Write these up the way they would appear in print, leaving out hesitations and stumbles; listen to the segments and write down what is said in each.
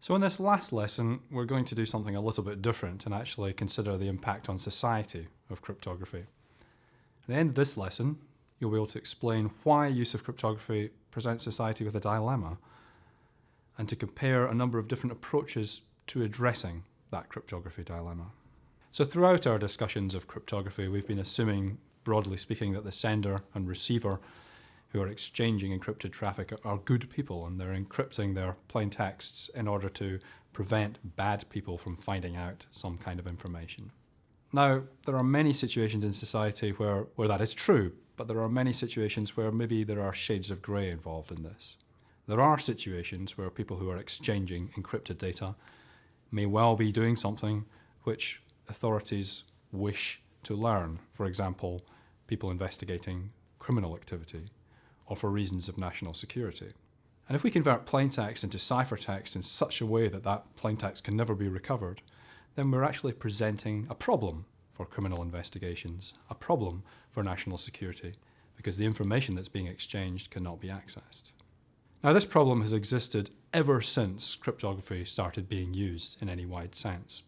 So in this last lesson, we're going to do something a little bit different and actually consider the impact on society of cryptography. At the end of this lesson, you'll be able to explain why use of cryptography presents society with a dilemma, and to compare a number of different approaches to addressing that cryptography dilemma. So throughout our discussions of cryptography, we've been assuming, broadly speaking, that the sender and receiver who are exchanging encrypted traffic are good people, and they're encrypting their plain texts in order to prevent bad people from finding out some kind of information. Now, there are many situations in society where that is true, but there are many situations where maybe there are shades of grey involved in this. There are situations where people who are exchanging encrypted data may well be doing something which authorities wish to learn. For example, people investigating criminal activity, or for reasons of national security. And if we convert plaintext into ciphertext in such a way that that plaintext can never be recovered, then we're actually presenting a problem for criminal investigations, a problem for national security, because the information that's being exchanged cannot be accessed. Now, this problem has existed ever since cryptography started being used in any wide sense.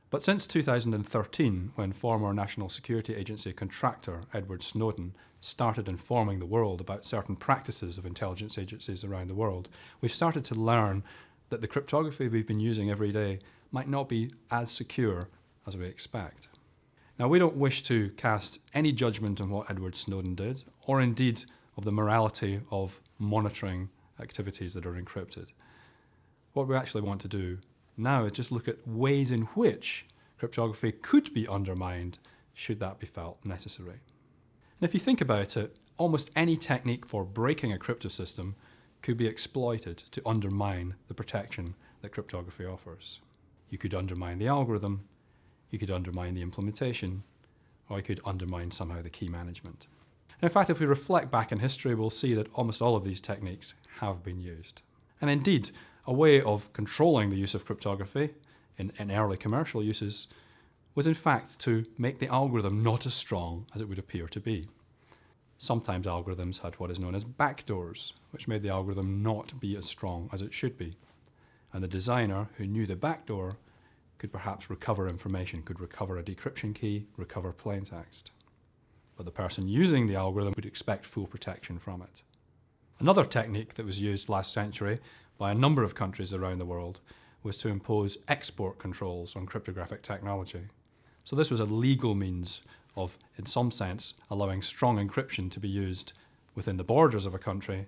But since 2013, when former National Security Agency contractor Edward Snowden started informing the world about certain practices of intelligence agencies around the world, we've started to learn that the cryptography we've been using every day might not be as secure as we expect. Now, we don't wish to cast any judgment on what Edward Snowden did, or indeed of the morality of monitoring activities that are encrypted. What we actually want to do now is just look at ways in which cryptography could be undermined should that be felt necessary. And if you think about it, almost any technique for breaking a crypto system could be exploited to undermine the protection that cryptography offers. You could undermine the algorithm, you could undermine the implementation, or you could undermine somehow the key management. And in fact, if we reflect back in history, we'll see that almost all of these techniques have been used. And indeed, a way of controlling the use of cryptography in early commercial uses was in fact to make the algorithm not as strong as it would appear to be. Sometimes algorithms had what is known as backdoors, which made the algorithm not be as strong as it should be. And the designer who knew the backdoor could perhaps recover information, could recover a decryption key, recover plaintext. But the person using the algorithm would expect full protection from it. Another technique that was used last century by a number of countries around the world was to impose export controls on cryptographic technology. So this was a legal means of, in some sense, allowing strong encryption to be used within the borders of a country,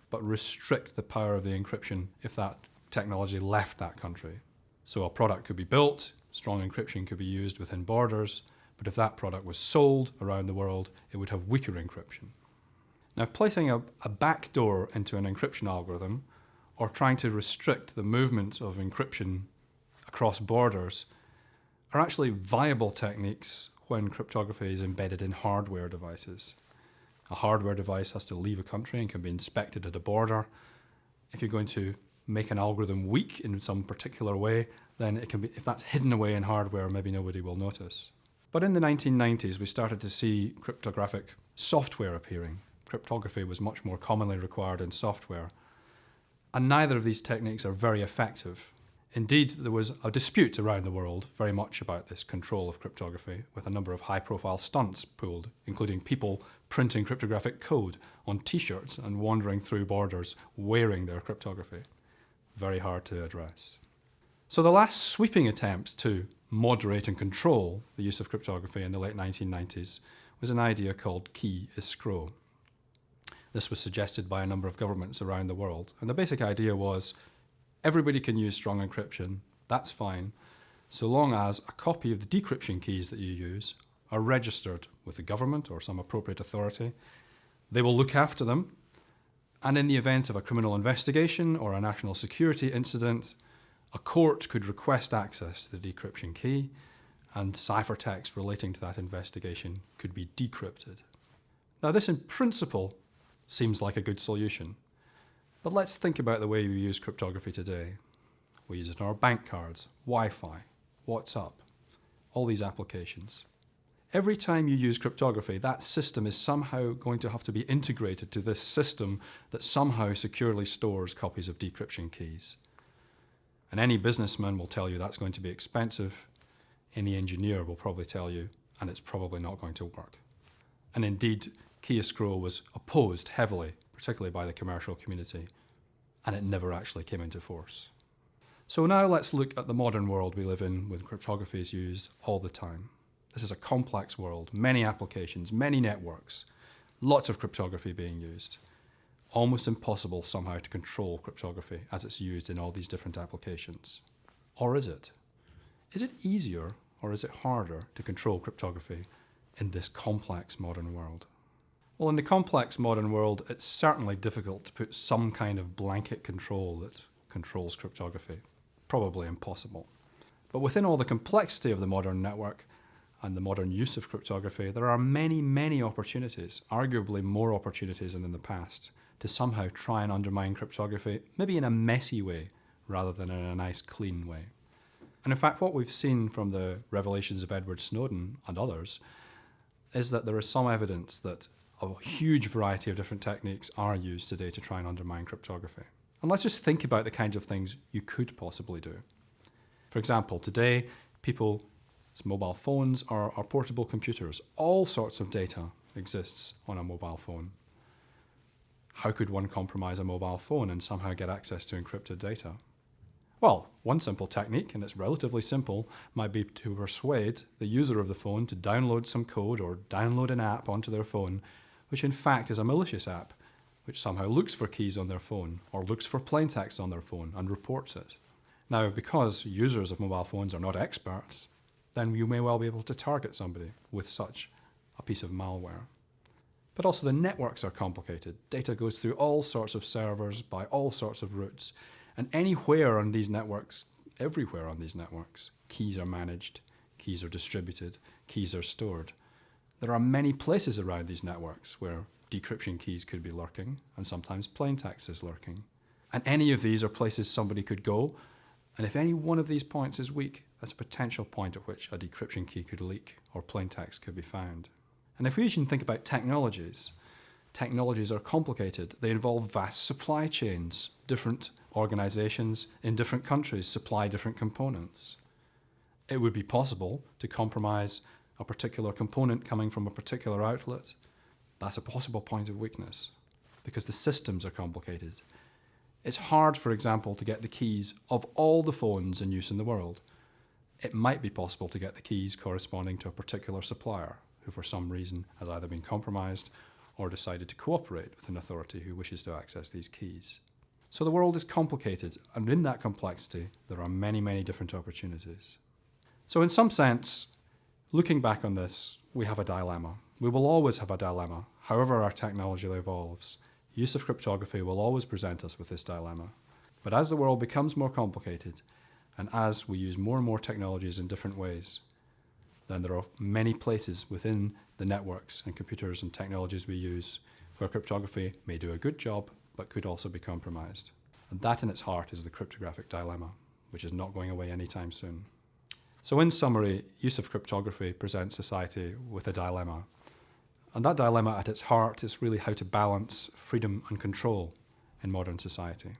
but restrict the power of the encryption if that technology left that country. So a product could be built, strong encryption could be used within borders, but if that product was sold around the world, it would have weaker encryption. Now, placing a backdoor into an encryption algorithm, or trying to restrict the movement of encryption across borders, are actually viable techniques when cryptography is embedded in hardware devices. A hardware device has to leave a country and can be inspected at a border. If you're going to make an algorithm weak in some particular way, then it can be, if that's hidden away in hardware, maybe nobody will notice. But in the 1990s, we started to see cryptographic software appearing. Cryptography was much more commonly required in software. And neither of these techniques are very effective. Indeed, there was a dispute around the world very much about this control of cryptography, with a number of high-profile stunts pulled, including people printing cryptographic code on t-shirts and wandering through borders wearing their cryptography. Very hard to address. So the last sweeping attempt to moderate and control the use of cryptography in the late 1990s was an idea called key escrow. This was suggested by a number of governments around the world. And the basic idea was everybody can use strong encryption, that's fine, so long as a copy of the decryption keys that you use are registered with the government or some appropriate authority. They will look after them, and in the event of a criminal investigation or a national security incident, a court could request access to the decryption key, and ciphertext relating to that investigation could be decrypted. Now, this in principle seems like a good solution. But let's think about the way we use cryptography today. We use it on our bank cards, Wi-Fi, WhatsApp, all these applications. Every time you use cryptography, that system is somehow going to have to be integrated to this system that somehow securely stores copies of decryption keys. And any businessman will tell you that's going to be expensive. Any engineer will probably tell you, and it's probably not going to work. And indeed, chiaroscuro was opposed heavily, particularly by the commercial community, and it never actually came into force. So now let's look at the modern world we live in, with cryptography is used all the time. This is a complex world, many applications, many networks, lots of cryptography being used. Almost impossible somehow to control cryptography as it's used in all these different applications. Or is it? Is it easier or is it harder to control cryptography in this complex modern world? Well, in the complex modern world, it's certainly difficult to put some kind of blanket control that controls cryptography. Probably impossible. But within all the complexity of the modern network and the modern use of cryptography, there are many, many opportunities, arguably more opportunities than in the past, to somehow try and undermine cryptography, maybe in a messy way rather than in a nice, clean way. And in fact, what we've seen from the revelations of Edward Snowden and others is that there is some evidence that a huge variety of different techniques are used today to try and undermine cryptography. And let's just think about the kinds of things you could possibly do. For example, today, people's mobile phones are portable computers. All sorts of data exists on a mobile phone. How could one compromise a mobile phone and somehow get access to encrypted data? Well, one simple technique, and it's relatively simple, might be to persuade the user of the phone to download some code or download an app onto their phone, which in fact is a malicious app, which somehow looks for keys on their phone or looks for plaintext on their phone and reports it. Now, because users of mobile phones are not experts, then you may well be able to target somebody with such a piece of malware. But also the networks are complicated. Data goes through all sorts of servers by all sorts of routes. And anywhere on these networks, everywhere on these networks, keys are managed, keys are distributed, keys are stored. There are many places around these networks where decryption keys could be lurking, and sometimes plaintext is lurking. And any of these are places somebody could go, and if any one of these points is weak, that's a potential point at which a decryption key could leak or plaintext could be found. And if we even think about technologies are complicated. They involve vast supply chains. Different organizations in different countries supply different components. It would be possible to compromise a particular component coming from a particular outlet. That's a possible point of weakness because the systems are complicated. It's hard, for example, to get the keys of all the phones in use in the world. It might be possible to get the keys corresponding to a particular supplier who for some reason has either been compromised or decided to cooperate with an authority who wishes to access these keys. So the world is complicated, and in that complexity, there are many, many different opportunities. So in some sense, looking back on this, we have a dilemma. We will always have a dilemma, however our technology evolves. Use of cryptography will always present us with this dilemma. But as the world becomes more complicated, and as we use more and more technologies in different ways, then there are many places within the networks and computers and technologies we use where cryptography may do a good job, but could also be compromised. And that in its heart is the cryptographic dilemma, which is not going away anytime soon. So in summary, use of cryptography presents society with a dilemma. And that dilemma at its heart is really how to balance freedom and control in modern society.